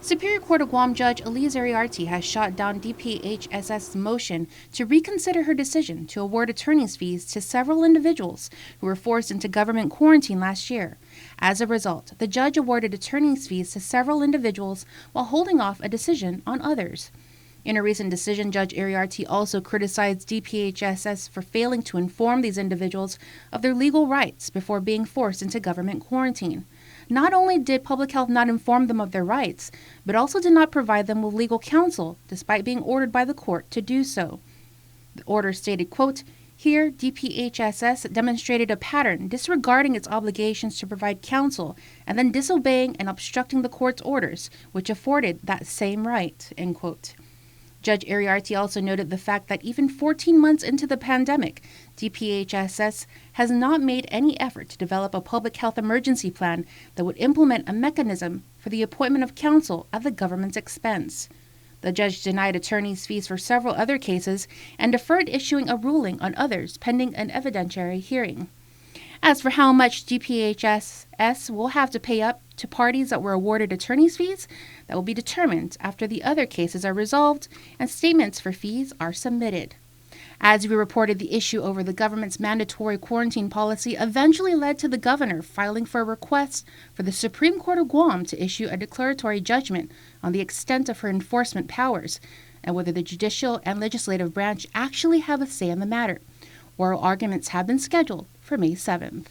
Superior Court of Guam Judge Elyze Iriarte has shot down DPHS's motion to reconsider her decision to award attorney's fees to several individuals who were forced into government quarantine last year. As a result, the judge awarded attorney's fees to several individuals while holding off a decision on others. In a recent decision, Judge Iriarte also criticized DPHSS for failing to inform these individuals of their legal rights before being forced into government quarantine. Not only did public health not inform them of their rights, but also did not provide them with legal counsel, despite being ordered by the court to do so. The order stated, quote, "Here, DPHSS demonstrated a pattern disregarding its obligations to provide counsel and then disobeying and obstructing the court's orders, which afforded that same right," end quote. Judge Iriarte also noted the fact that even 14 months into the pandemic, DPHSS has not made any effort to develop a public health emergency plan that would implement a mechanism for the appointment of counsel at the government's expense. The judge denied attorneys' fees for several other cases and deferred issuing a ruling on others pending an evidentiary hearing. As for how much DPHSS will have to pay up to parties that were awarded attorney's fees, that will be determined after the other cases are resolved and statements for fees are submitted. As we reported, the issue over the government's mandatory quarantine policy eventually led to the governor filing for a request for the Supreme Court of Guam to issue a declaratory judgment on the extent of her enforcement powers and whether the judicial and legislative branch actually have a say in the matter. Oral arguments have been scheduled for May 7th.